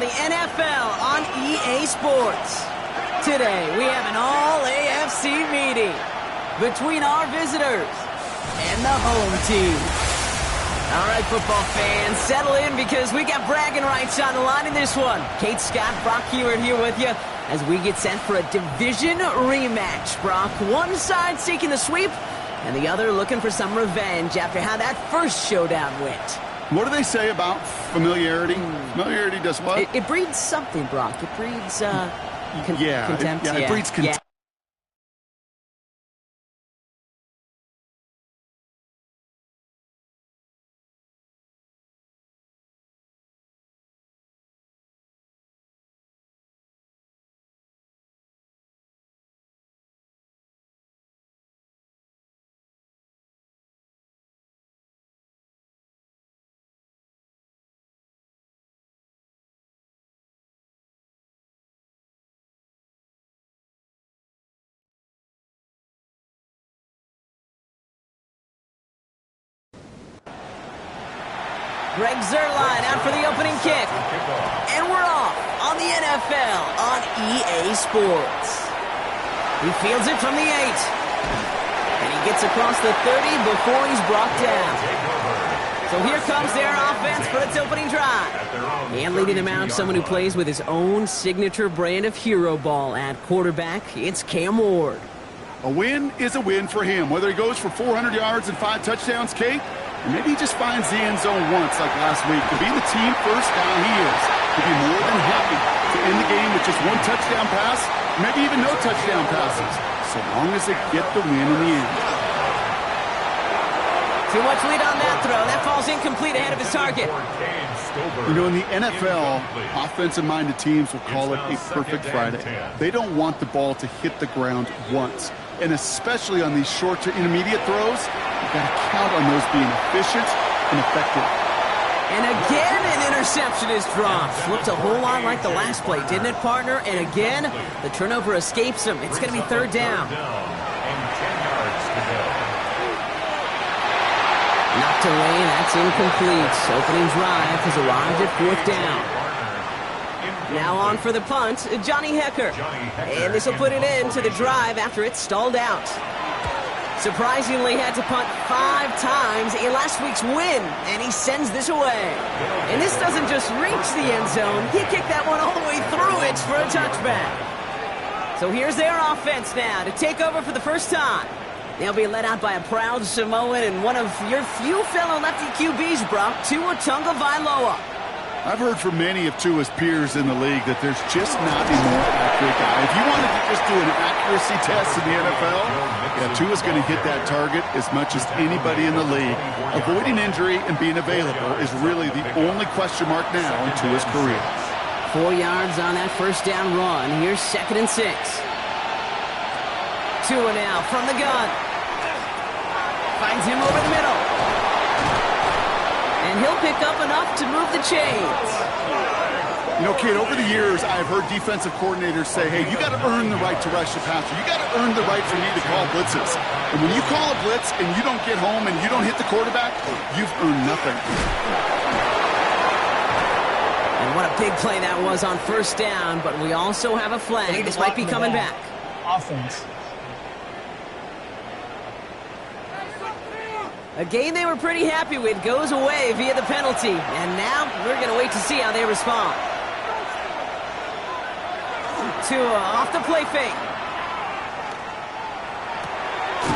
the NFL on EA Sports. Today, we have an all-AFC meeting between our visitors and the home team. All right, football fans, settle in because we got bragging rights on the line in this one. Kate Scott, Brock Huard here with you as we get set for a division rematch. Brock, one side seeking the sweep and the other looking for some revenge after how that first showdown went. What do they say about familiarity? Familiarity does what? It breeds something, Brock. It breeds, contempt. It breeds contempt. Greg Zuerlein out for the opening kick. And we're off on the NFL on EA Sports. He fields it from the 8. And he gets across the 30 before he's brought down. So here comes their offense for its opening drive. And leading them out, someone who plays with his own signature brand of hero ball at quarterback, it's Cam Ward. A win is a win for him, whether he goes for 400 yards and 5 touchdowns, Kate, or maybe he just finds the end zone once like last week. To be the team first guy he is, to be more than happy to end the game with just 1 touchdown pass, maybe even no touchdown passes, so long as they get the win in the end. Too much lead on that throw. That falls incomplete ahead of his target. You know, in the NFL, offensive-minded teams will call it a perfect Friday. They don't want the ball to hit the ground once. And especially on these short to intermediate throws, you've got to count on those being efficient and effective. And again, an interception is dropped. Looked a whole lot like the last play, didn't it, partner? And again, the turnover escapes him. It's going to be 3rd down. Knocked away, that's incomplete. Opening drive has arrived at 4th down. Now on for the punt, Johnny Hekker. And this will put an end to the drive after it stalled out. Surprisingly had to punt 5 times in last week's win, and he sends this away. And this doesn't just reach the end zone, he kicked that one all the way through it for a touchback. So here's their offense now to take over for the first time. They'll be led out by a proud Samoan and one of your few fellow lefty QBs, Brock, Tua Tagovailoa. I've heard from many of Tua's peers in the league that there's just not a more accurate guy. If you wanted to just do an accuracy test in the NFL, Tua's going to hit that target as much as anybody in the league. Avoiding injury and being available is really the only question mark now in Tua's career. 4 yards on that first down run. Here's 2nd and 6. Tua now from the gun. Finds him over the middle. And he'll pick up enough to move the chains. You know, Kate, over the years, I've heard defensive coordinators say, hey, you got to earn the right to rush the passer. You got to earn the right for me to call blitzes. And when you call a blitz and you don't get home and you don't hit the quarterback, you've earned nothing. And what a big play that was on 1st down, but we also have a flag. This might be coming back. Offense. A game they were pretty happy with goes away via the penalty. And now we're going to wait to see how they respond. Tua off the play fake.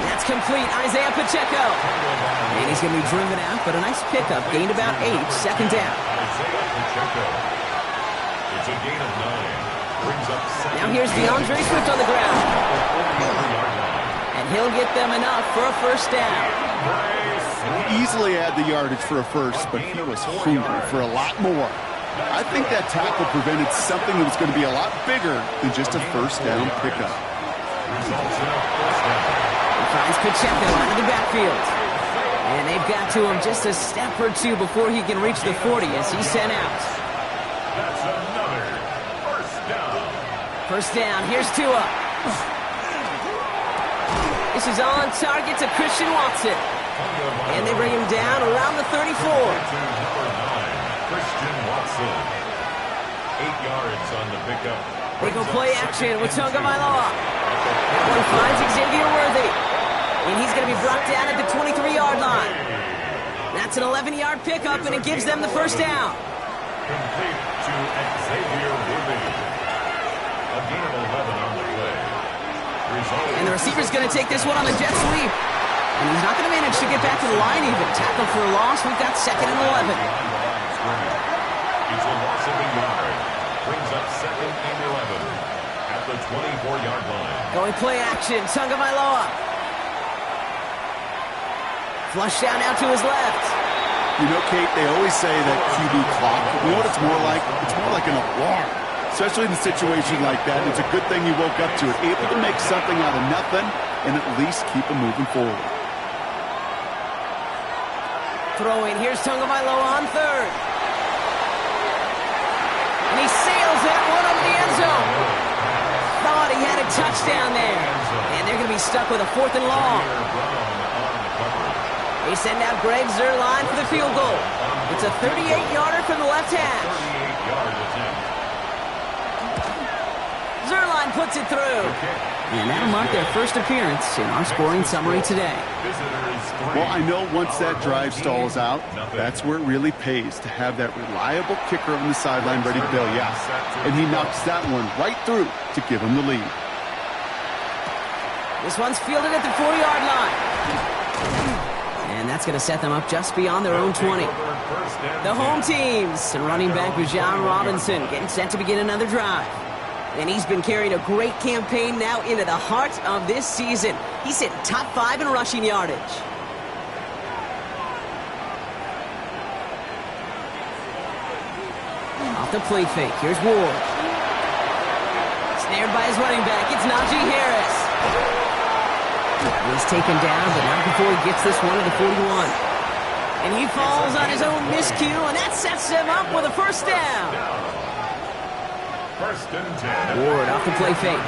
That's complete. Isaiah Pacheco. And he's going to be driven out, but a nice pickup. Gained about 8. 2nd down. It's a gain of 9. Brings up 2nd. Now here's DeAndre Swift on the ground. And he'll get them enough for a 1st down. Easily add the yardage for a first, but he was hungry for a lot more. I think that tackle prevented something that was going to be a lot bigger than just a 1st down pickup. He finds Pacheco out of the backfield. And they've got to him just a step or 2 before he can reach the 40 as he's sent out. That's another 1st down. 1st down, here's Tua. This is on target to Christian Watson. And they bring him down around the 34. Christian Watson. yards on the pickup. They go play action with Tagovailoa. That one finds Xavier Worthy. And he's going to be brought down at the 23-yard line. That's an 11-yard pickup, and it gives them the first down. Complete to Xavier Worthy. A gain of 11 on the play. And the receiver's going to take this one on the jet sweep. And he's not going to manage to get back to the line even. Tackle for a loss. We've got 2nd and 11. It's a loss of a yard. Brings up 2nd and 11 at the 24-yard line. Going play action. Tagovailoa. Flush down out to his left. You know, Kate, they always say that QB clock. You know what it's more like? It's more like an alarm, especially in a situation like that. It's a good thing you woke up to it, able to make something out of nothing and at least keep them moving forward. Throwing. Here's Tagovailoa on 3rd. And he sails that one over the end zone. Thought he had a touchdown there. And they're going to be stuck with a 4th and long. They send out Greg Zuerlein for the field goal. It's a 38-yarder from the left hash. 38-yard attempt. Zuerlein puts it through. And that'll mark their first appearance in our scoring summary today. Well, I know once that drive stalls out, that's where it really pays to have that reliable kicker on the sideline ready to bail you out. And he knocks that one right through to give him the lead. This one's fielded at the 40-yard line. And that's going to set them up just beyond their own 20. The home teams and running back Bijan Robinson getting set to begin another drive. And he's been carrying a great campaign now into the heart of this season. He's hitting top 5 in rushing yardage. Off the play fake. Here's Ward. Snared by his running back. It's Najee Harris. He's taken down, but not before he gets this one to the 41. And he falls on his own miscue, and that sets him up with a first down. First and 10. Ward off the play fake.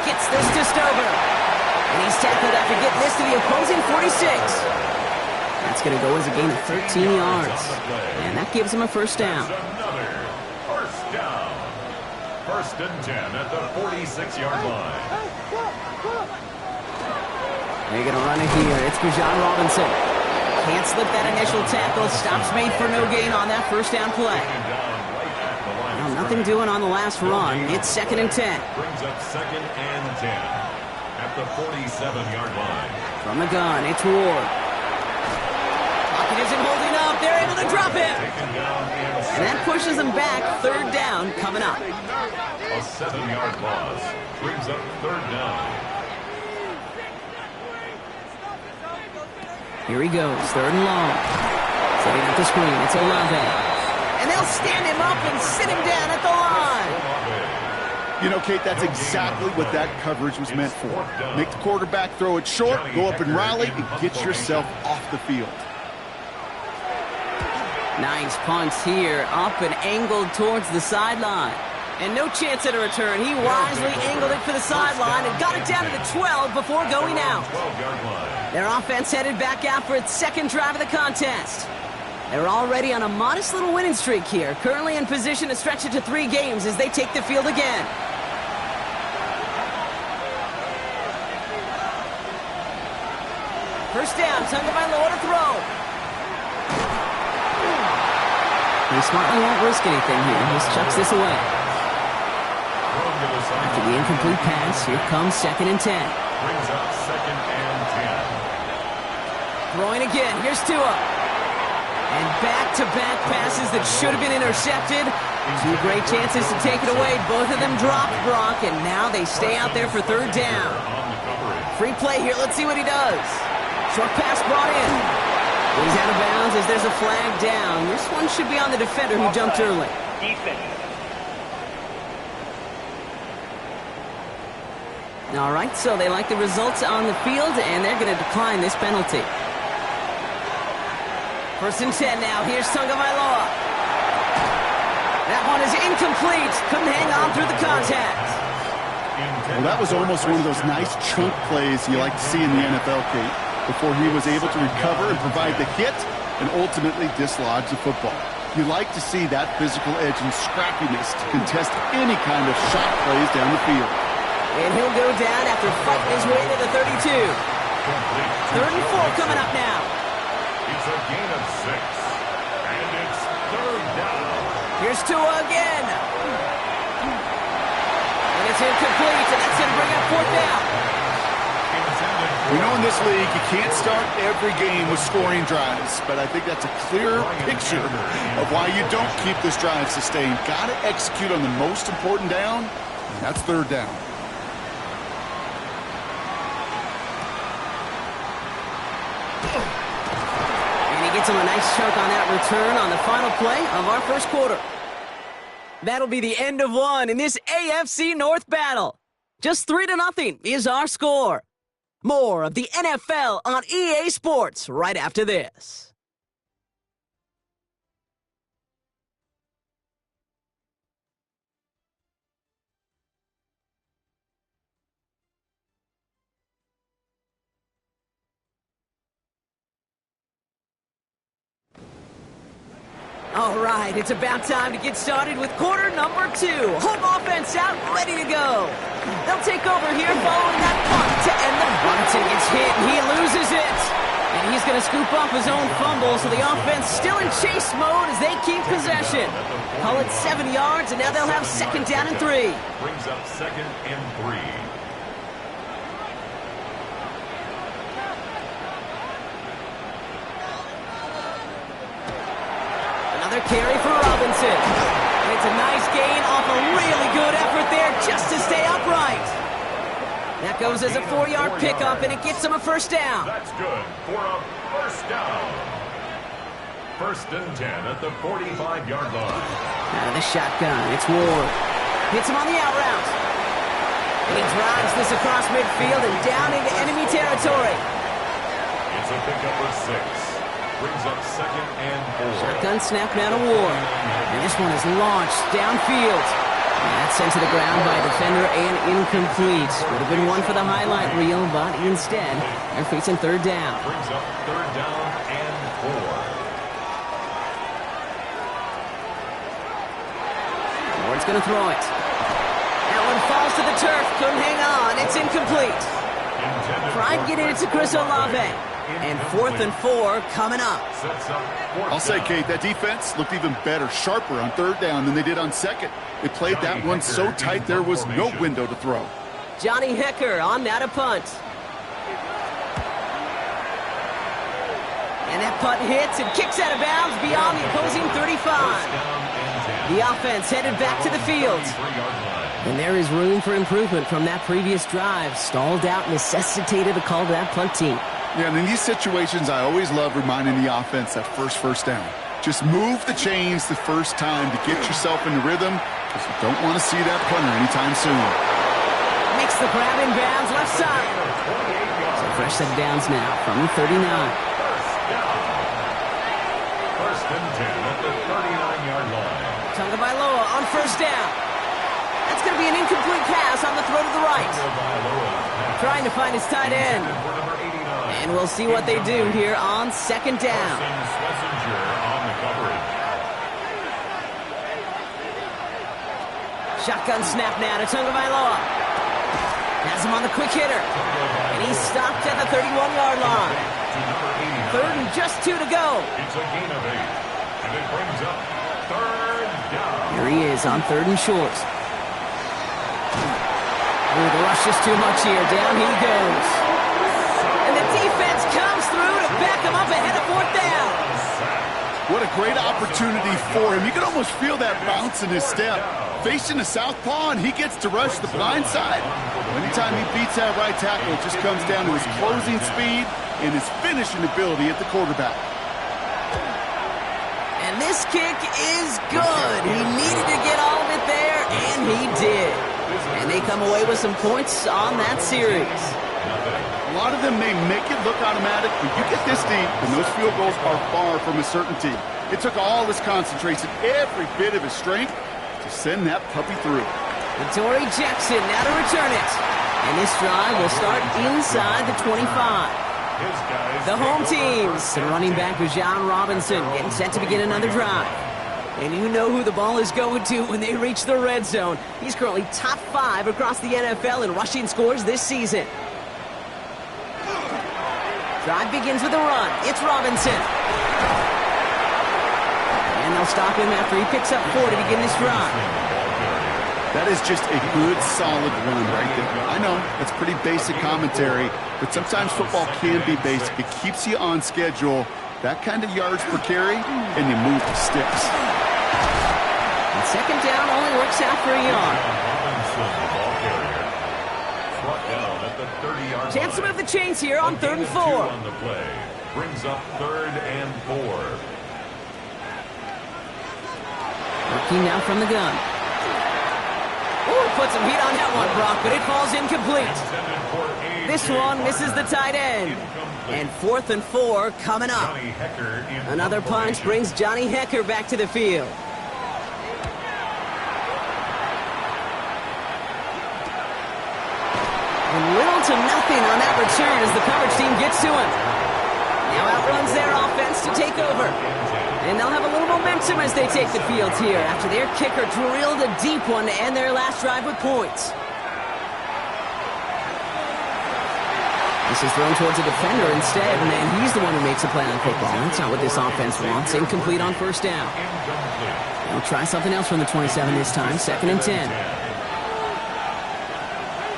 Gets this to Stover. And he's tackled after getting this to the opposing 46. That's going to go as a gain of 13 yards. And that gives him a first down. Another first down. First and 10 at the 46-yard line. They're going to run it here. It's Bijan Robinson. Can't slip that initial tackle. Stops made for no gain on that first down play. Well, nothing doing on the last run. It's 2nd and 10. Brings up 2nd and 10 at the 47-yard line. From the gun, it's Ward. Pocket isn't holding up. They're able to drop it. And that pushes them back. 3rd down coming up. A 7-yard loss brings up 3rd down. Here he goes, 3rd and long. Setting up the screen, it's Olave. And they'll stand him up and sit him down at the line. You know, Kate, that's exactly what that coverage was meant for. Make the quarterback throw it short, go up and rally, and get yourself off the field. Nice punt here, up and angled towards the sideline. And no chance at a return. He wisely angled it for the sideline and got it down to the 12 before going out. 12-yard line. Their offense headed back out for its 2nd drive of the contest. They're already on a modest little winning streak here, currently in position to stretch it to 3 games as they take the field again. First down, Tagovailoa to throw. He smartly won't risk anything here. He just chucks this away. After the incomplete pass, here comes 2nd and 10. Brings up 2nd and 10. Throwing again. Here's Tua. And back-to-back passes that should have been intercepted. 2 great chances to take it away. Both of them dropped, Brock, and now they stay out there for 3rd down. Free play here. Let's see what he does. Short pass brought in. He's out of bounds as there's a flag down. This one should be on the defender who jumped early. All right, so they like the results on the field, and they're going to decline this penalty. 1st and 10 now. Here's Tagovailoa. That one is incomplete. Couldn't hang on through the contact. Well, that was almost one of those nice chunk plays you like to see in the NFL, Kate, before he was able to recover and provide the hit and ultimately dislodge the football. You like to see that physical edge and scrappiness to contest any kind of shot plays down the field. And he'll go down after fighting his way to the 32. 3rd and 4 coming up now. It's a gain of 6. And it's 3rd down. Here's Tua again. And it's incomplete, and that's going to bring up 4th down. We know in this league you can't start every game with scoring drives, but I think that's a clear picture of why you don't keep this drive sustained. Got to execute on the most important down, and that's 3rd down. And he gets him a nice chunk on that return on the final play of our first quarter. That'll be the end of one in this AFC North battle. Just 3-0 is our score. More of the NFL on EA Sports right after this. All right, it's about time to get started with quarter number 2. Home offense out, ready to go. They'll take over here following that punt to end the Robinson gets hit, and he loses it. And he's going to scoop up his own fumble, so the offense still in chase mode as they keep possession. Call it 7 yards, and now they'll have 2nd down and 3. Brings up 2nd and 3. Another carry for Robinson. And it's a nice gain off a really good effort there just to stay upright. That goes as a 4-yard pickup, and it gets him a 1st down. That's good for a 1st down. 1st and 10 at the 45-yard line. Out of the shotgun, it's Ward. Hits him on the out route. And he drives this across midfield and down into enemy territory. It's a pickup of 6. Brings up 2nd and 4. Shotgun snap now to Ward. And this one is launched downfield. And that's sent to the ground by a defender and incomplete. Would have been one for the highlight reel, but instead, they're facing 3rd down. Brings up 3rd down and 4. Ward's going to throw it. That one falls to the turf. Couldn't hang on. It's incomplete. Tried getting it to Chris Olave. And 4th and 4 coming up. I'll say, Kate, that defense looked even better, sharper on 3rd down than they did on 2nd. They played that one so tight there was no window to throw. Johnny Hekker on now to punt. And that punt hits and kicks out of bounds beyond the opposing 35. The offense headed back to the field. And there is room for improvement from that previous drive. Stalled out, necessitated a call to that punt team. Yeah, and in these situations, I always love reminding the offense that 1st down. Just move the chains the first time to get yourself into rhythm, because you don't want to see that punter anytime soon. Makes the grab in bounds left side. So fresh set of downs now from the 39. 1st and 10 at the 39-yard line. Tagovailoa on 1st down. That's going to be an incomplete pass on the throw to the right. Trying to find his tight end. And we'll see what they do here on 2nd down. Schlesinger on the coverage. Shotgun snap now to Tagovailoa. Has him on the quick hitter. And he's stopped at the 31-yard line. 3rd and just 2 to go. It's a gain of 8. And it brings up 3rd down. Here he is on 3rd and short. Ooh, the rush is too much here. Down he goes. And the defense comes through to back him up ahead of 4th down. What a great opportunity for him. You can almost feel that bounce in his step. Facing a southpaw, and he gets to rush the blind side. Anytime he beats that right tackle, it just comes down to his closing speed and his finishing ability at the quarterback. And this kick is good. He needed to get all of it there, and he did. And they come away with some points on that series. A lot of them may make it look automatic, but you get this deep, and those field goals are far from a certainty. It took all his concentration, every bit of his strength, to send that puppy through. Adoree Jackson now to return it. And this drive will start inside the 25. The home teams, the running back Bijan Robinson getting set to begin another drive. And you know who the ball is going to when they reach the red zone. He's currently top 5 across the NFL in rushing scores this season. Drive begins with a run. It's Robinson. And they'll stop him after he picks up 4 to begin this drive. That is just a good, solid run right there. I know, it's pretty basic commentary, but sometimes football can be basic. It keeps you on schedule, that kind of yards per carry, and you move the sticks. And second down only works out for a yard. Chance to move the chains here on 3rd and 4. On the play. Brings up 3rd and 4. Working now from the gun. Put some heat on that one, Brock, but it falls incomplete. This one misses the tight end. And 4th and 4 coming up. Another punch brings Johnny Hekker back to the field. And little to nothing on that return as the coverage team gets to him. Now outruns their offense to take over. And they'll have a little momentum as they take the field here after their kicker drilled a deep one to end their last drive with points. This is thrown towards a defender instead, and he's the one who makes a play on football. That's not what this offense wants. Incomplete on 1st down. They'll try something else from the 27 this time. 2nd and 10.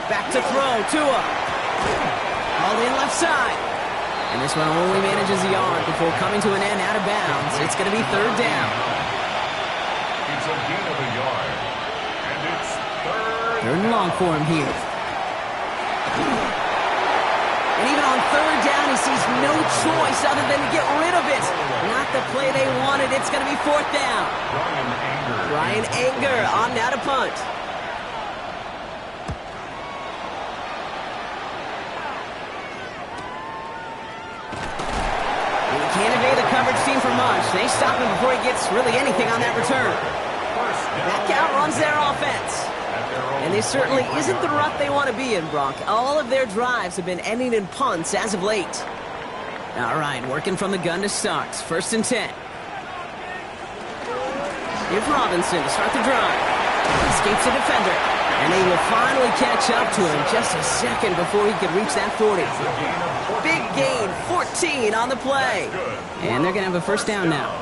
Back to throw. Tua. Called in left side. And this one only manages a yard before coming to an end out of bounds. It's going to be 3rd down. It's a gain of a yard. And it's 3rd and long for him here. And even on 3rd down, he sees no choice other than to get rid of it. Not the play they wanted. It's going to be 4th down. Ryan Anger on now to punt. Can't evade the coverage team for much. They stop him before he gets really anything on that return. That outruns their offense. And this certainly isn't the rut they want to be in, Brock. All of their drives have been ending in punts as of late. All right, working from the gun to start. 1st and 10. Here's Robinson to start the drive. Escapes the defender. And they will finally catch up to him just a second before he could reach that 40. Big gain, 14 on the play. And they're going to have a 1st down now.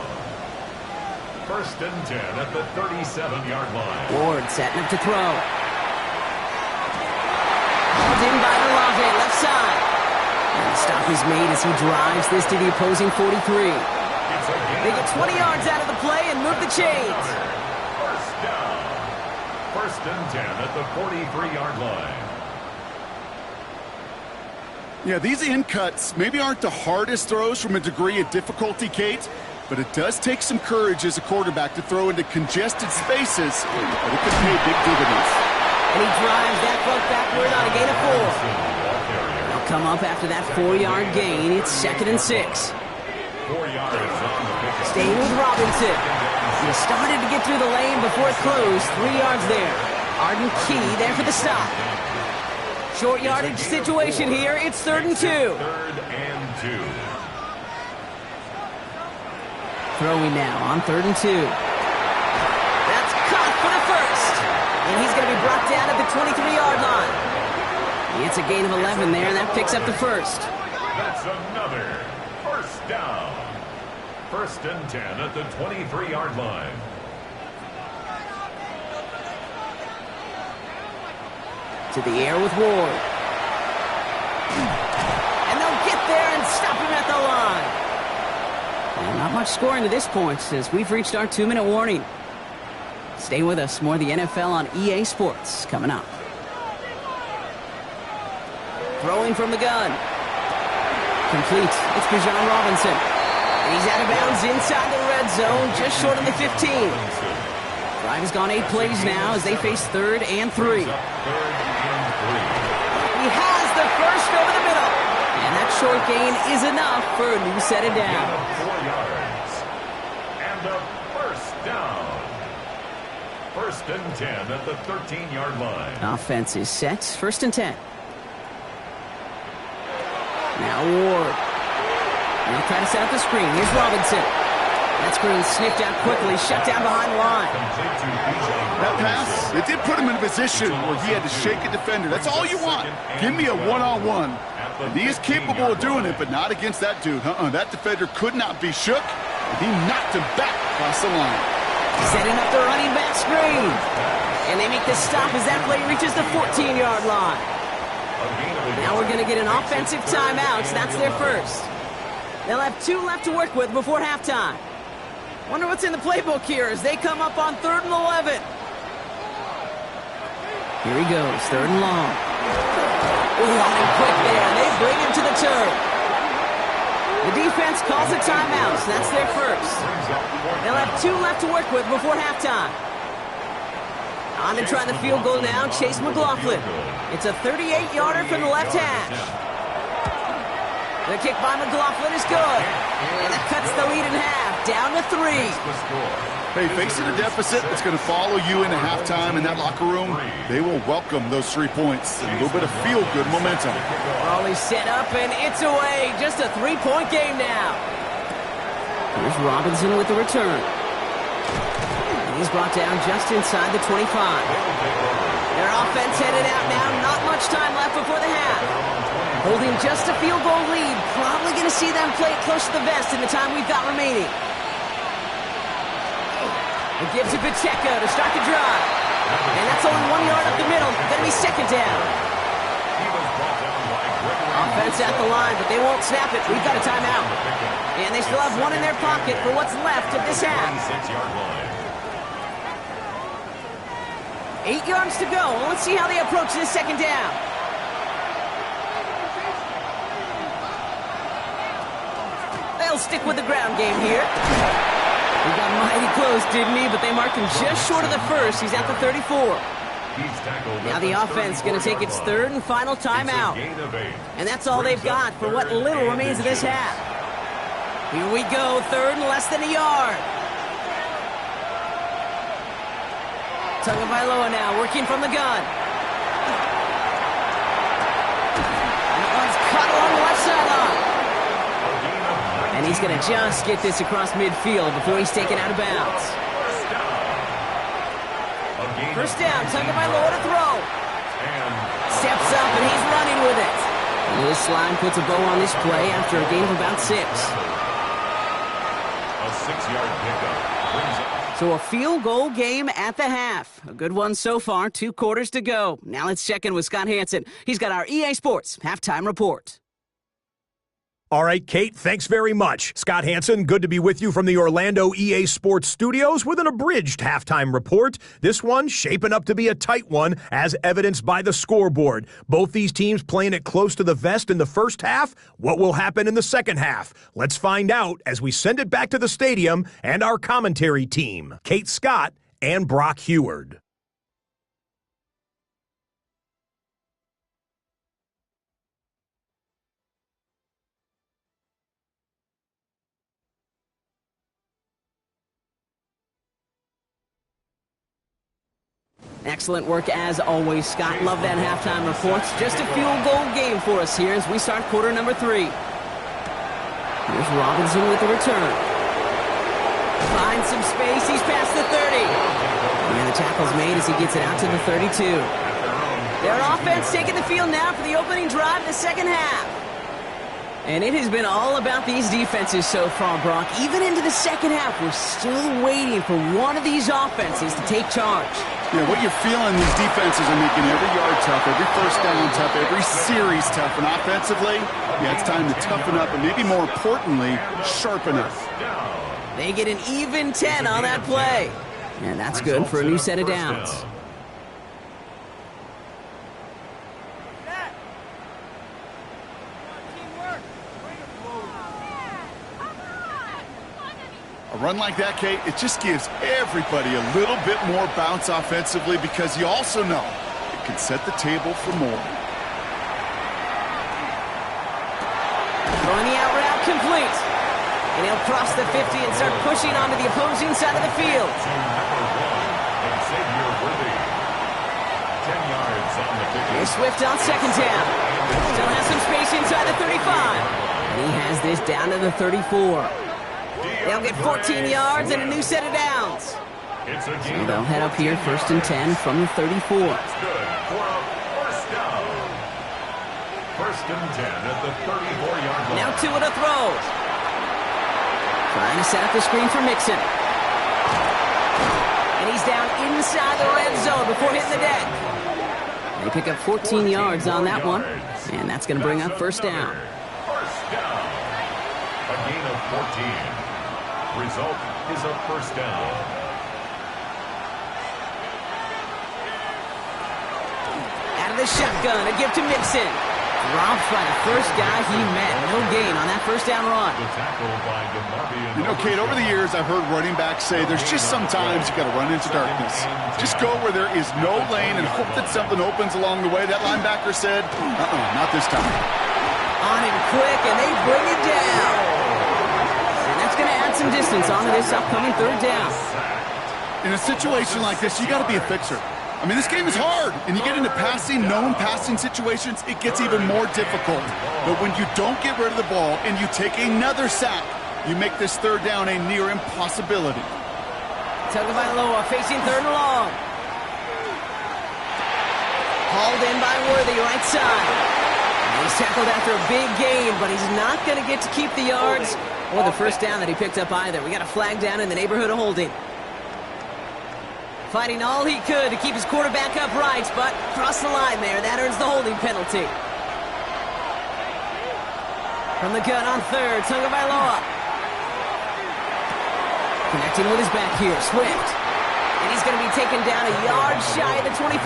1st and 10 at the 37-yard line. Ward setting up to throw. Called in by Olave, left side. And the stop is made as he drives this to the opposing 43. They get 20 yards out of the play and move the chains. 1st down. 1st and 10 at the 43-yard line. Yeah, these in cuts maybe aren't the hardest throws from a degree of difficulty, Kate, but it does take some courage as a quarterback to throw into congested spaces, but it could pay big dividends. And he drives that foot backward on a gain of 4. They'll come up after that 4-yard gain. It's 2nd and 6. 4 yards on the pick. Staying with Robinson. He started to get through the lane before it closed. 3 yards there. Arden Key there for the stop. Short yardage situation here. It's 3rd and 2. 3rd and 2. Throwing now on 3rd and 2. That's caught for the 1st. And he's going to be brought down at the 23-yard line. It's a gain of 11 there, and that picks up the 1st. That's another 1st down. 1st and 10 at the 23-yard line. To the air with Ward. And they'll get there and stop him at the line. And not much scoring to this point as we've reached our 2-minute warning. Stay with us. More of the NFL on EA Sports coming up. Throwing from the gun. Complete. It's Bijan Robinson. And he's out of bounds inside the red zone, just short of the 15. Drive has gone 8 plays now as they face 3rd and 3. He has the 1st over the middle. And that short gain is enough for a new set of downs. 4 yards. And a 1st down. 1st and 10 at the 13-yard line. Offense is set. 1st and 10. Now Ward. They'll try to set up the screen. Here's Robinson. That screen sniffed out quickly, shut down behind the line. That pass, it did put him in a position where he had to shake a defender. That's all you want. Give me a one-on-one. And he is capable of doing it, but not against that dude. That defender could not be shook, and he knocked him back across the line. Setting up the running back screen. And they make the stop as that play reaches the 14-yard line. Now we're going to get an offensive timeout. That's their first. They'll have 2 left to work with before halftime. Wonder what's in the playbook here as they come up on 3rd and 11. Here he goes, 3rd and long. Running quick there. They bring him to the turf. The defense calls a timeout, so that's their first. They'll have 2 left to work with before halftime. On to try the field goal now, Chase McLaughlin. It's a 38-yarder from the left hash. The kick by McLaughlin is good. And that cuts the lead in half, down to 3. Hey, facing a deficit that's going to follow you into halftime in that locker room, they will welcome those 3 points. And a little bit of feel-good momentum. Raleigh set up, and it's away. Just a 3-point game now. Here's Robinson with the return. He's brought down just inside the 25. Their offense headed out now. Not much time left before the half. Holding just a field goal lead. Probably going to see them play it close to the vest in the time we've got remaining. It gives to Pacheco to start the drive. And that's only 1 yard up the middle. Going to be second down. Offense at the line, but they won't snap it. We've got a timeout. And they still have 1 in their pocket for what's left of this half. 8 yards to go. Well, let's see how they approach this second down. They'll stick with the ground game here. He got mighty close, didn't he? But they marked him just short of the first. He's at the 34. Now the offense going to take its 3rd and final timeout. And that's all they've got for what little remains of this half. Here we go, 3rd and less than a yard. Tagovailoa now working from the gun. And that one's cut along the left sideline. And he's going to just get this across midfield before he's taken out of bounds. First down, Tagovailoa to throw. Steps up and he's running with it. And this line puts a bow on this play after a gain of about 6. A 6-yard pickup brings up. So a field goal game at the half. A good one so far, 2 quarters to go. Now let's check in with Scott Hanson. He's got our EA Sports halftime report. All right, Kate, thanks very much. Scott Hanson, good to be with you from the Orlando EA Sports Studios with an abridged halftime report. This one shaping up to be a tight one, as evidenced by the scoreboard. Both these teams playing it close to the vest in the first half. What will happen in the second half? Let's find out as we send it back to the stadium and our commentary team, Kate Scott and Brock Heward. Excellent work as always, Scott. Love that halftime report. Just a field goal game for us here as we start quarter number 3. Here's Robinson with the return. Finds some space. He's past the 30. And the tackle's made as he gets it out to the 32. Their offense taking the field now for the opening drive of the second half. And it has been all about these defenses so far, Brock. Even into the second half, we're still waiting for one of these offenses to take charge. Yeah, what you're feeling, these defenses are making every yard tough, every first down tough, every series tough. And offensively, yeah, it's time to toughen up and maybe more importantly, sharpen up. They get an even 10 on that play. And that's good for a new set of downs. A run like that, Kate, it just gives everybody a little bit more bounce offensively because you also know it can set the table for more. Throwing the out route complete. And he'll cross the 50 and start pushing onto the opposing side of the field. Here's Swift on second down. Still has some space inside the 35. And he has this down to the 34. They'll get 14 yards and a new set of downs. So they'll head up here, 1st and 10 from the 34. That's good for a first down. 1st and 10 at the 34-yard line. Now Tua to throw. Trying to set up the screen for Mixon. And he's down inside the red zone before hitting the deck. They pick up 14 yards on that one, and that's going to bring up 1st down. First down. A gain of 14. Result is a 1st down. The shotgun, a gift to Mixon. Dropped by the first guy he met. No gain on that 1st down run. You know, Kate, over the years, I've heard running backs say there's just sometimes you got to run into darkness. Just go where there is no lane and hope that something opens along the way. That linebacker said, not this time. On him quick, and they bring it down. And that's going to add some distance onto this upcoming 3rd down. In a situation like this, you got to be a fixer. I mean, this game is hard, and you get into known passing situations, it gets even more difficult. But when you don't get rid of the ball and you take another sack, you make this 3rd down a near impossibility. Tagovailoa facing 3rd and long. Hauled in by Worthy, right side. He's tackled after a big gain, but he's not going to get to keep the yards or the 1st down that he picked up either. We got a flag down in the neighborhood of holding. Fighting all he could to keep his quarterback upright, but crossed the line there. That earns the holding penalty. From the gun on 3rd, Tagovailoa. Connecting with his back here, Swift. And he's going to be taken down a yard shy of the 25.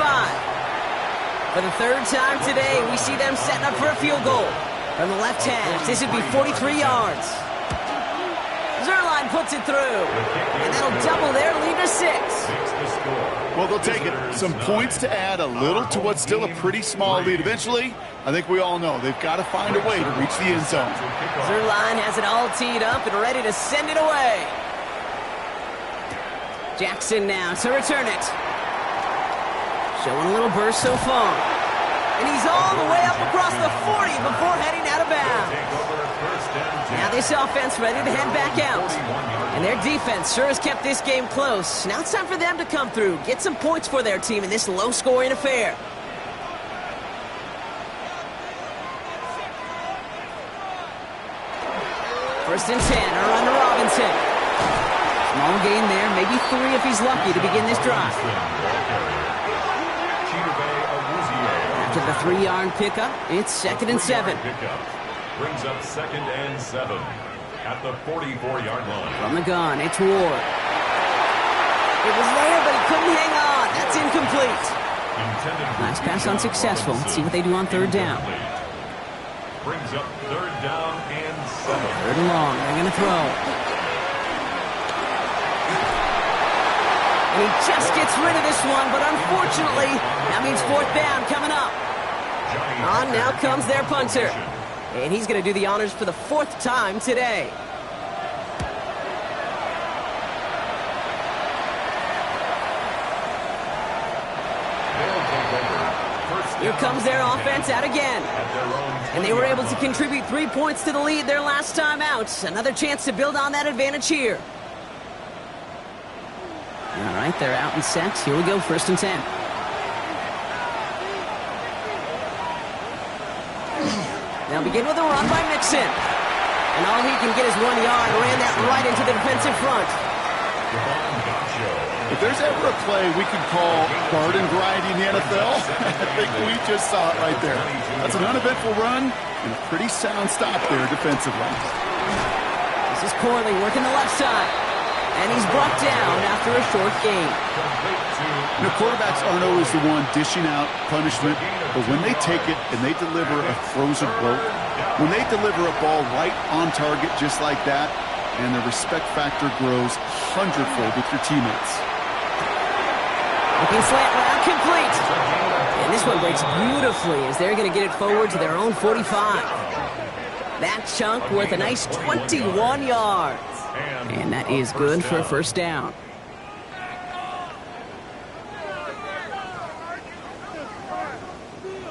For the 3rd time today, we see them setting up for a field goal. From the left hash, this would be 43 yards. Zuerlein puts it through, and that'll double their lead to 6. Well, they'll take it. Some points to add a little to what's still a pretty small lead. Eventually, I think we all know they've got to find a way to reach the end zone. Zuerlein has it all teed up and ready to send it away. Jackson now to return it. Showing a little burst so far. And he's all the way up across the 40 before heading out of bounds. Now this offense ready to head back out. And their defense sure has kept this game close. Now it's time for them to come through, get some points for their team in this low-scoring affair. First and 10, a run to Robinson. Small gain there, maybe 3 if he's lucky to begin this drive. After the 3-yard pickup, it's 2nd and 7. Brings up 2nd and 7 at the 44-yard line. From the gun, it's Ward. It was there, but he couldn't hang on. That's incomplete. Last pass unsuccessful. Let's see what they do on 3rd down. Brings up 3rd down and 7. 3rd and long. They're going to throw. And he just gets rid of this one, but unfortunately, that means 4th down coming up. On now comes their punter. And he's going to do the honors for the 4th time today. Here comes their offense out again. And they were able to contribute 3 points to the lead their last time out. Another chance to build on that advantage here. All right, they're out in sets. Here we go, 1st and 10. Now begin with a run by Mixon. And all he can get is 1 yard. Ran that right into the defensive front. If there's ever a play we could call garden grinding the NFL, I think we just saw it right there. That's an uneventful run and a pretty sound stop there defensively. This is Corley working the left side. And he's brought down after a short gain. You know, quarterbacks aren't always the one dishing out punishment, but when they take it and they deliver a frozen rope, when they deliver a ball right on target just like that, and the respect factor grows hundredfold with your teammates. Looking slant route complete. And this one breaks beautifully as they're going to get it forward to their own 45. That chunk worth a nice 21 yards. And that is good for a 1st down.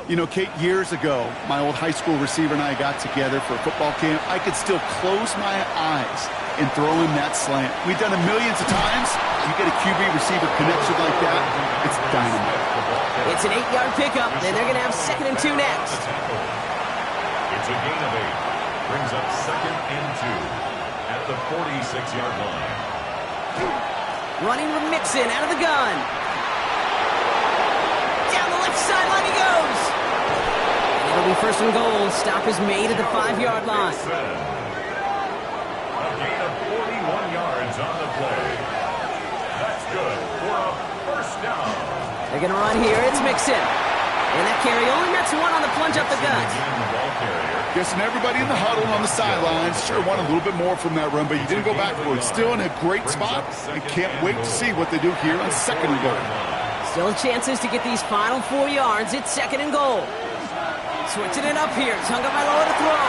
You know, Kate, years ago, my old high school receiver and I got together for a football camp. I could still close my eyes and throw him that slant. We've done it millions of times. You get a QB-receiver connection like that, it's dynamite. It's an 8-yard pickup, and they're going to have 2nd and 2 next. It's a gain of 8. Brings up 2nd and 2 at the 46-yard line. Running with Mixon out of the gun. Down the left sideline he goes. And it'll be 1st and goal. Stop is made at the 5-yard line. A gain of 41 yards on the play. That's good for a 1st down. They're going to run here. It's Mixon. And that carry only gets 1 on the plunge up the gut. Guessing everybody in the huddle on the sidelines sure want a little bit more from that run, but you didn't go backwards. Still in a great spot, and can't wait to see what they do here on 2nd and goal. Still chances to get these final 4 yards. It's 2nd and goal. Switching it up here. Tagovailoa to throw.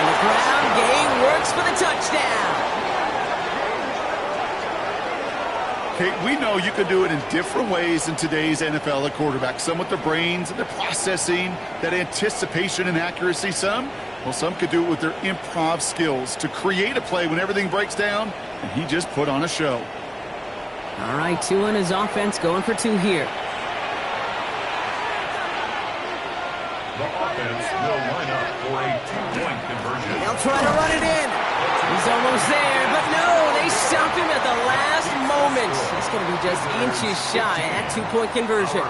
And the ground game works for the touchdown. Kate, we know you can do it in different ways in today's NFL at quarterback. Some with their brains and their processing, that anticipation and accuracy. Some could do it with their improv skills to create a play when everything breaks down, and he just put on a show. All right, 2 on his offense, going for 2 here. The offense will line up for a 2-point conversion. They'll try to run it in. He's almost there, but no, they stopped him at the last moment. It's going to be just inches shy of that 2-point conversion.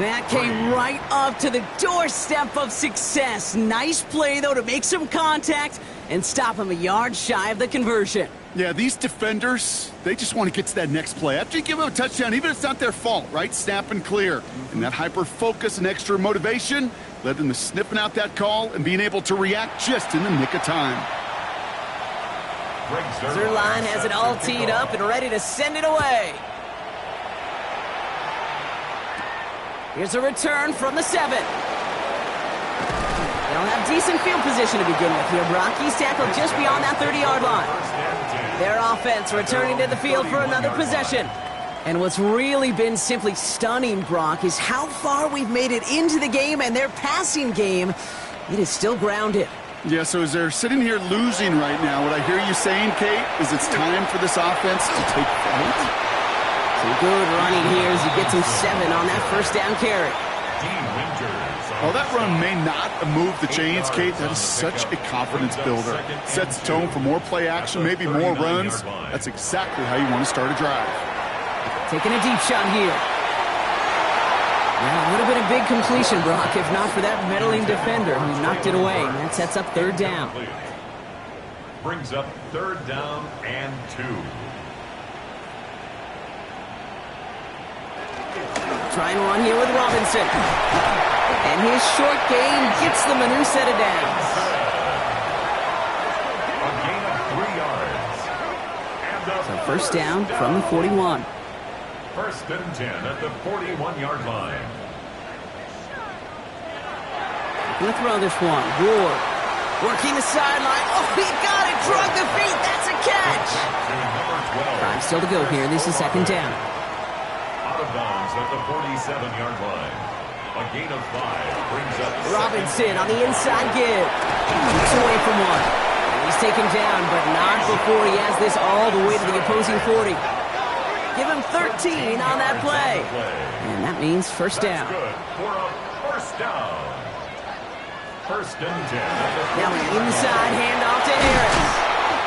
That came right up to the doorstep of success. Nice play, though, to make some contact and stop him a yard shy of the conversion. Yeah, these defenders, they just want to get to that next play. After you give them a touchdown, even if it's not their fault, right? Snap and clear. And that hyper-focus and extra motivation led them to sniffing out that call and being able to react just in the nick of time. Zerline has it all teed up and ready to send it away. Here's a return from the 7. They'll have decent field position to begin with here. Brock, he's tackled just beyond that 30-yard line. Their offense returning to the field for another possession. And what's really been simply stunning, Brock, is how far we've made it into the game, and their passing game, it is still grounded. Yeah, so as they're sitting here losing right now, what I hear you saying, Kate, is it's time for this offense to take flight. Some good running here as he gets him 7 on that 1st down carry. While that run may not have moved the chains, Kate, that is such a confidence builder. Sets the tone for more play action, maybe more runs. That's exactly how you want to start a drive. Taking a deep shot here. Well, it would have been a big completion, Brock, if not for that meddling defender who knocked it away. And that sets up 3rd down. Brings up 3rd down and 2. Try and run here with Robinson. And his short gain gets them a new set of downs. A gain of 3 yards. So 1st down from the 41. 1st and 10 at the 41-yard line. Gonna throw this one. Ward working the sideline. Oh, he got it. Drug the feet. That's a catch. 5 still to go here. This is 2nd down. Out of bounds at the 47-yard line. A gain of 5 brings up Robinson on the inside give. Keeps away from one. And he's taken down, but not before he has this all the way to the opposing 40. Give him 13 on that play. And that means 1st down. Good for a 1st down. 1st and 10. Now an inside handoff to Harris.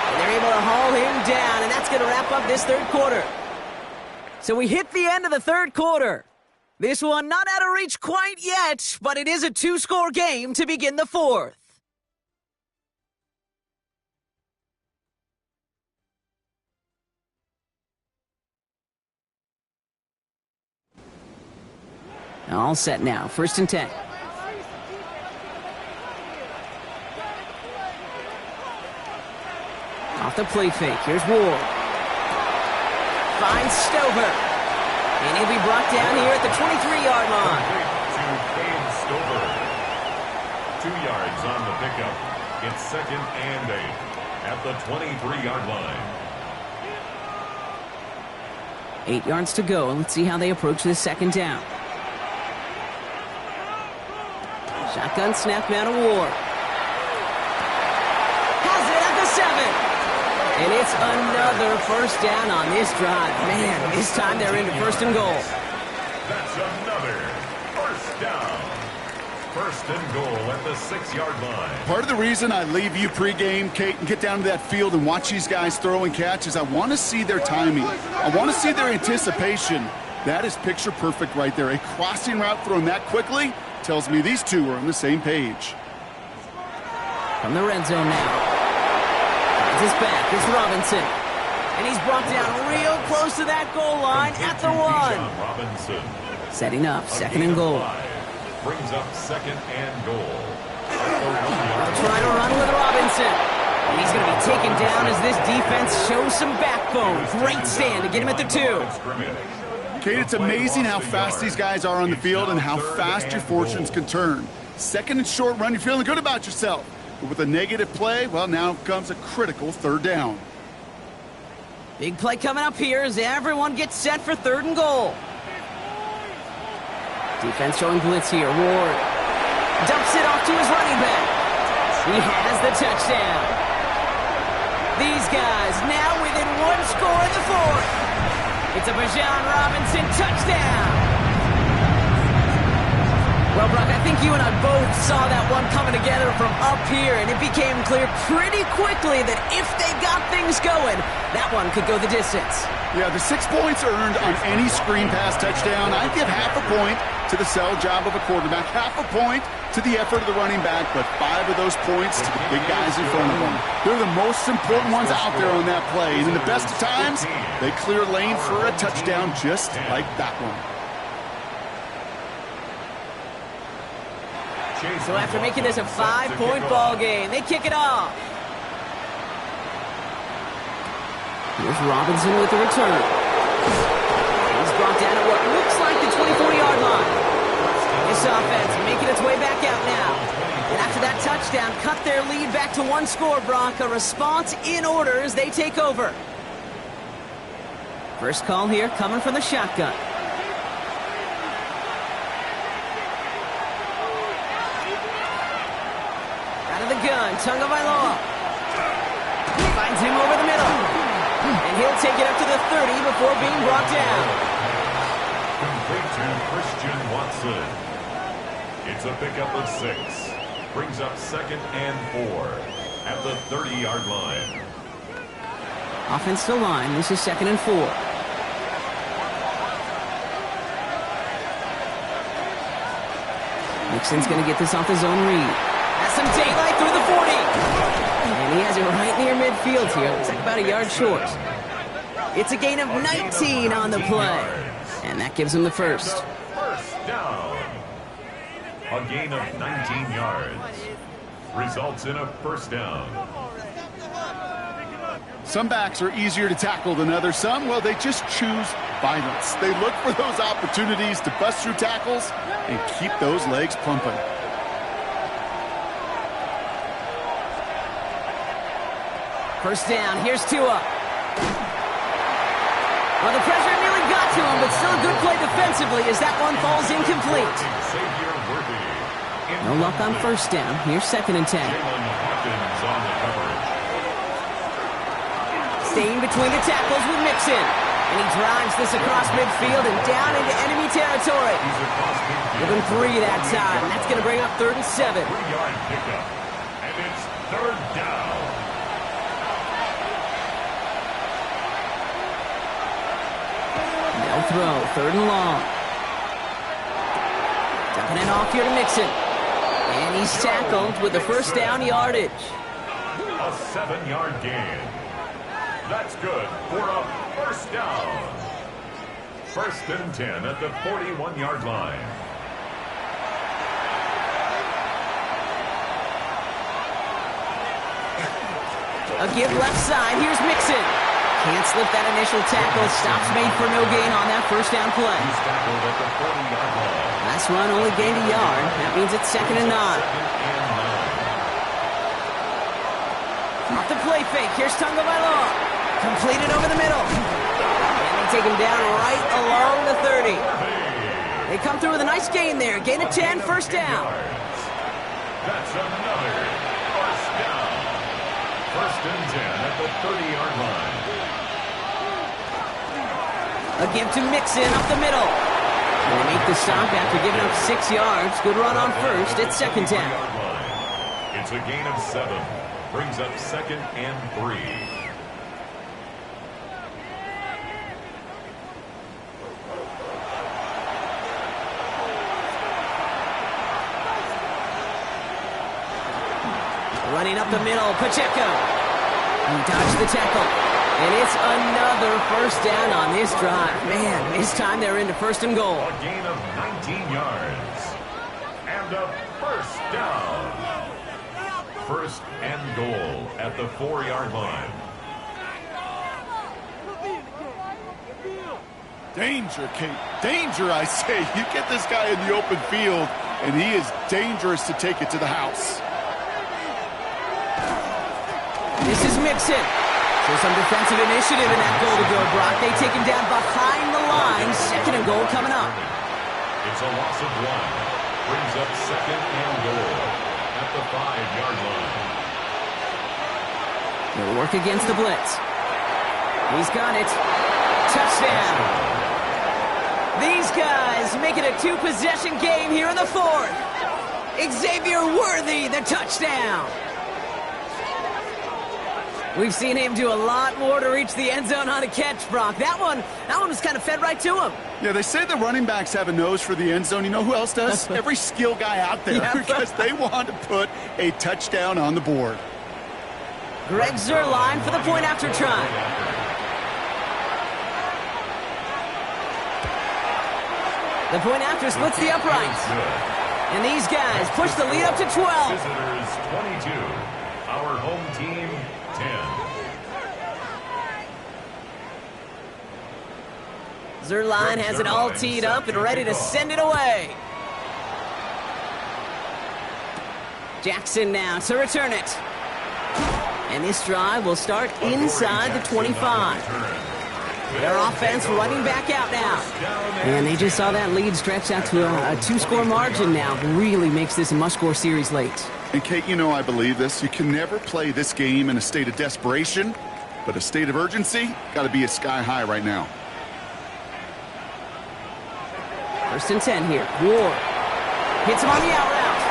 And they're able to haul him down, and that's going to wrap up this 3rd quarter. So we hit the end of the 3rd quarter. This one not out of reach quite yet, but it is a 2-score game to begin the 4th. All set now. 1st and 10. Off the play fake. Here's Ward. Finds Stover. And he'll be brought down here at the 23-yard line. To Cade Stover. 2 yards on the pickup. It's 2nd and 8 at the 23-yard line. 8 yards to go. Let's see how they approach this 2nd down. Shotgun snap now to Ward. Has it at the 7. And it's another first down on this drive. Man, this time they're into first and goal. That's another first down. First and goal at the 6-yard line. Part of the reason I leave you pregame, Kate, and get down to that field and watch these guys throw and catch is I want to see their timing. I want to see their anticipation. That is picture perfect right there. A crossing route thrown that quickly tells me these two are on the same page. From the red zone now. Finds his back. It's Robinson. And he's brought down real close to that goal line at the 1. Robinson. Setting up, second and goal. Brings up second and goal. They'll try to run with Robinson. And he's going to be taken down as this defense shows some backbone. Great stand to get him at the 2. Kate, it's amazing how fast these guys are on the field and how fast your fortunes can turn. Second and short run, you're feeling good about yourself. But with a negative play, well, now comes a critical third down. Big play coming up here as everyone gets set for third and goal. Defense showing blitz here. Ward dumps it off to his running back. He has the touchdown. These guys now within 1 score in the 4th. It's a Bijan Robinson touchdown. Well, Brock, I think you and I both saw that one coming together from up here, and it became clear pretty quickly that if they got things going, that one could go the distance. Yeah, the 6 points earned on any screen pass touchdown. I'd give half a point to the sell job of a quarterback, half a point to the effort of the running back, but 5 of those points to the big guys in front of them. They're the most important ones out there on that play, and in the best of times, they clear lane for a touchdown just like that one. So after making this a 5-point ball game, they kick it off. Here's Robinson with the return. He's brought down at what looks like the 24-yard line. This offense making its way back out now. And after that touchdown, cut their lead back to 1 score, Brock. A response in order as they take over. First call here coming from the shotgun. The gun, Tagovailoa. Finds him over the middle. And he'll take it up to the 30 before being brought down. Complete to Christian Watson. It's a pickup of 6. Brings up second and 4 at the 30-yard line. Offensive line, this is second and 4. Mixon's going to get this off his own read. Has some daylight through the 40. And he has it right near midfield here. Looks like about a yard short. It's a gain of 19 on the play. And that gives him the first. First down. A gain of 19 yards. Results in a first down. Some backs are easier to tackle than others. Some, well, they just choose violence. They look for those opportunities to bust through tackles and keep those legs pumping. First down, here's Tua. Well, the pressure nearly got to him, but still a good play defensively as that one falls incomplete. No luck on first down. Here's second and 10. Staying between the tackles with Mixon. And he drives this across midfield and down into enemy territory. Give him 3 that time. That's going to bring up 3rd and 7. 3-yard pickup. And it's 3rd down. They'll throw. 3rd and long. Dumping it off here to Mixon. And he's tackled with the first down yardage. A 7-yard gain. That's good for a first down. 1st and 10 at the 41-yard line. A give left side. Here's Mixon. Can't slip that initial tackle. Stops made for no gain on that first down play. He's tackled at the 40-yard line. Last run only gained a yard. That means it's 2nd and 9. Off the play fake. Here's Tagovailoa. Completed over the middle. And they take him down right along the 30. They come through with a nice gain there. Gain of 10, first down. That's another first down. First and 10 at the 30-yard line. A give to Mixon up the middle. And they make the stop after giving up 6 yards. Good run on first. It's second down. It's a gain of 7. Brings up second and 3. Running up the middle, Pacheco. He dodged the tackle. And it's another first down on this drive. Man, this time they're into first and goal. A gain of 19 yards. And a first down. First and goal at the 4-yard line. Danger, Kate. Danger, I say. You get this guy in the open field, and he is dangerous to take it to the house. This is Mixon. So some defensive initiative in that goal to go, Brock. They take him down behind the line. Second and goal coming up. It's a loss of 1. Brings up second and goal at the 5-yard line. They'll work against the blitz. He's got it. Touchdown. These guys make it a 2-possession game here in the 4th. Xavier Worthy, the touchdown. We've seen him do a lot more to reach the end zone on a catch, Brock. That one was kind of fed right to him. Yeah, they say the running backs have a nose for the end zone. You know who else does? Every skill guy out there, because they want to put a touchdown on the board. Greg Zuerlein for the point after try. The point after splits the uprights. And these guys push the lead up to 12. Visitors 22. Our home team 10. Zuerlein has it all teed up and ready to send it away. Jackson now to return it. And this drive will start inside the 25. Their offense running back out now. And they just saw that lead stretch out to a 2-score margin now. Really makes this a must-score series late. And Kate, you know I believe this. You can never play this game in a state of desperation, but a state of urgency got to be sky high right now. First and 10 here. Ward hits him on the out route.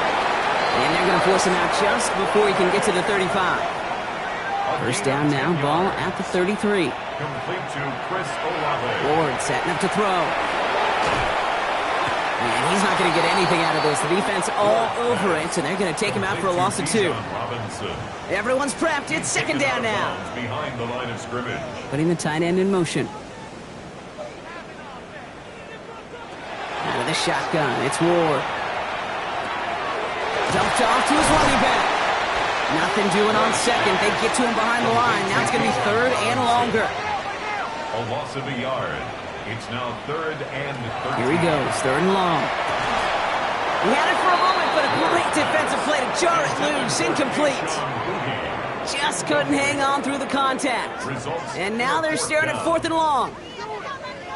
And they're going to force him out just before he can get to the 35. First down now, ball at the 33. Complete to Chris Olave. Ward setting up to throw. And he's not going to get anything out of this. The defense all over it, and they're going to take him out for a loss of 2. Everyone's prepped. It's second down now. Behind the line of scrimmage. Putting the tight end in motion. Out of the shotgun, it's Ward. Dumped off to his running back. Nothing doing on second. They get to him behind the line. Now it's going to be third and longer. A loss of a yard. It's now third and 13. Here he goes, third and long. He had it for a moment, but a great defensive play to jar it loose. Incomplete. Just couldn't hang on through the contact. And now they're staring at fourth and long.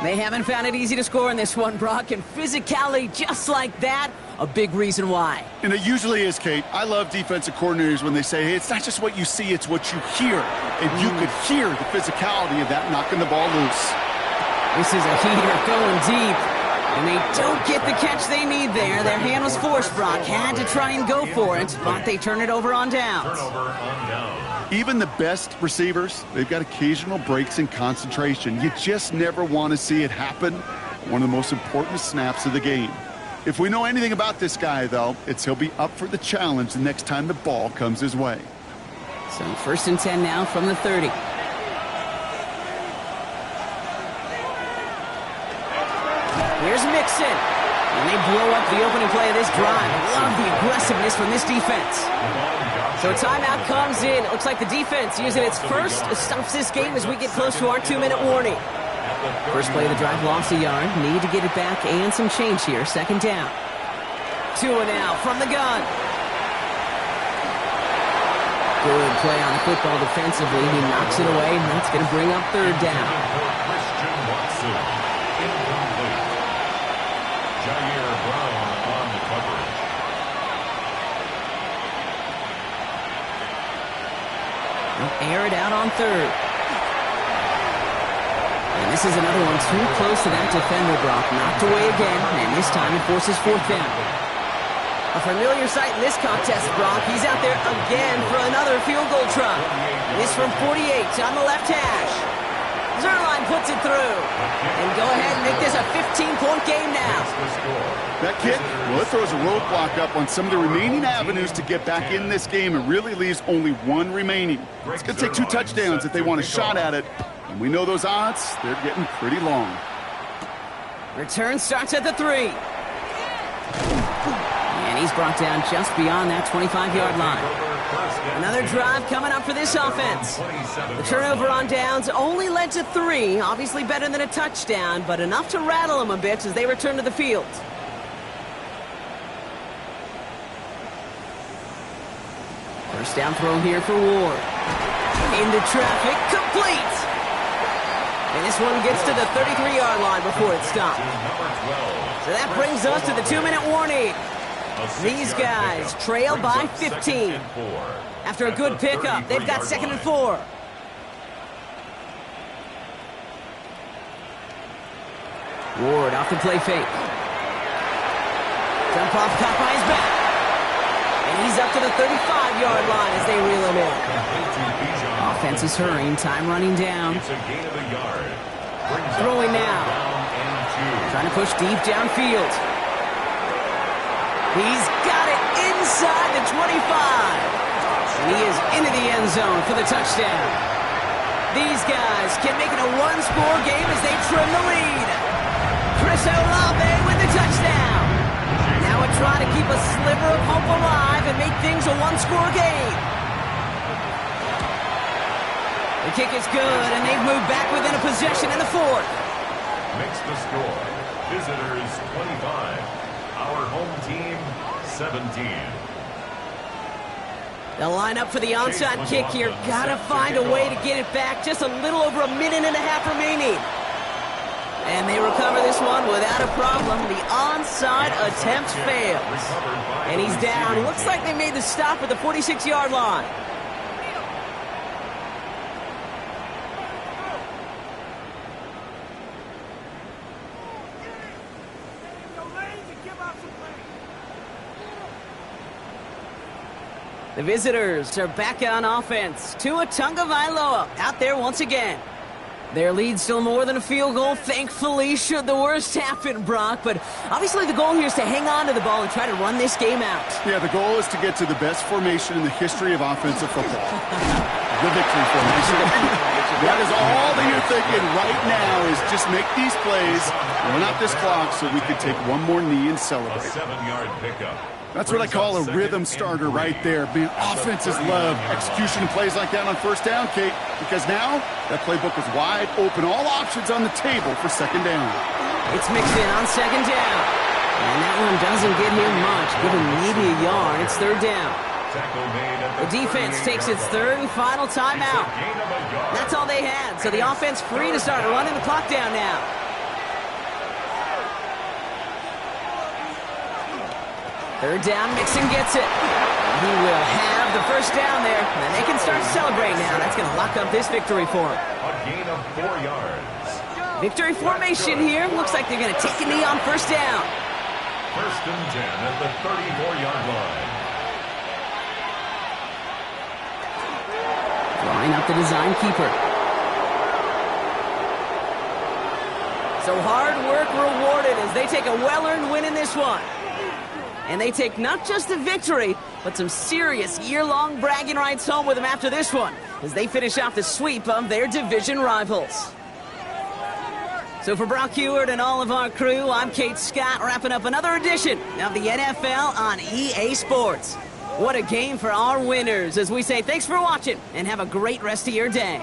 They haven't found it easy to score in this one, Brock, and physicality just like that, a big reason why. And it usually is, Kate. I love defensive coordinators when they say, hey, it's not just what you see, it's what you hear. And you could hear the physicality of that knocking the ball loose. This is a heater going deep. And they don't get the catch they need there. Their hand was forced, Brock. Had to try and go for it, but they turn it over on downs. Turnover on down. Even the best receivers, they've got occasional breaks in concentration. You just never want to see it happen. One of the most important snaps of the game. If we know anything about this guy, though, it's he'll be up for the challenge the next time the ball comes his way. So first and 10 now from the 30. Here's Mixon. And they blow up the opening play of this drive. I love the aggressiveness from this defense. So timeout comes in. It looks like the defense using its first stops this game as we get close to our 2-minute warning. First play of the drive, lost a yard. Need to get it back and some change here. Second down. Tua now from the gun. Good play on the football defensively. He knocks it away, and that's going to bring up third down. Christian Watson. Incomplete. Jair Brown on the coverage. air it out on third. And this is another one too close to that defender, Brock. Knocked away again, and this time it forces fourth down. A familiar sight in this contest, Brock. He's out there again for another field goal try. This from 48 on the left hash. Zuerlein puts it through. And go ahead and make this a 15-point game now. That kick, well, it throws a roadblock up on some of the remaining avenues to get back in this game and really leaves only one remaining. It's going to take 2 touchdowns if they want a shot at it. And we know those odds, they're getting pretty long. Return starts at the 3. And he's brought down just beyond that 25-yard line. Another drive coming up for this offense. The turnover on downs only led to 3. Obviously better than a touchdown, but enough to rattle them a bit as they return to the field. First down throw here for Ward. Into traffic, complete. And this one gets to the 33-yard line before it stopped. So that brings us to the 2-minute warning. These guys trail by 15. After a good pickup, they've got 2nd and 4. Ward off the play fake. Jump off, caught by his back. And he's up to the 35-yard line as they reel him in. Offense is hurrying, time running down. Throwing now. Trying to push deep downfield. He's got it inside the 25. And he is into the end zone for the touchdown. These guys can make it a one-score game as they trim the lead. Chris Olave with the touchdown. Now a try to keep a sliver of hope alive and make things a one-score game. The kick is good, and they've moved back within a possession in the 4th. Makes the score. Visitors 25. Our home team 17. They'll line up for the onside kick here. Gotta find a way to get it back. Just a little over a minute and a half remaining. And they recover this one without a problem. The onside attempt fails. And he's down. Looks like they made the stop at the 46-yard line. The visitors are back on offense. Tua Tagovailoa out there once again. Their lead still more than a field goal, thankfully, should the worst happen, Brock. But obviously the goal here is to hang on to the ball and try to run this game out. Yeah, the goal is to get to the best formation in the history of offensive football. The victory formation. That is all that you're thinking right now is just make these plays, run out this clock so we can take one more knee and celebrate. A 7-yard pickup. That's what I call a rhythm starter right there. Man, offenses love execution and plays like that on first down, Kate, because now that playbook is wide open. All options on the table for second down. It's mixed in on second down. And that one doesn't get him much. Give him maybe a yard. It's third down. The defense takes its third and final timeout. That's all they had. So the offense free to start running the clock down now. Third down, Mixon gets it. He will have the first down there, and they can start celebrating now. That's going to lock up this victory for them. A gain of 4 yards. Victory formation here. Looks like they're going to take a knee on first down. First and 10 at the 34-yard line. Drawing up the design keeper. So hard work rewarded as they take a well-earned win in this one. And they take not just a victory, but some serious year-long bragging rights home with them after this one, as they finish off the sweep of their division rivals. So for Brock Huard and all of our crew, I'm Kate Scott, wrapping up another edition of the NFL on EA Sports. What a game for our winners, as we say thanks for watching, and have a great rest of your day.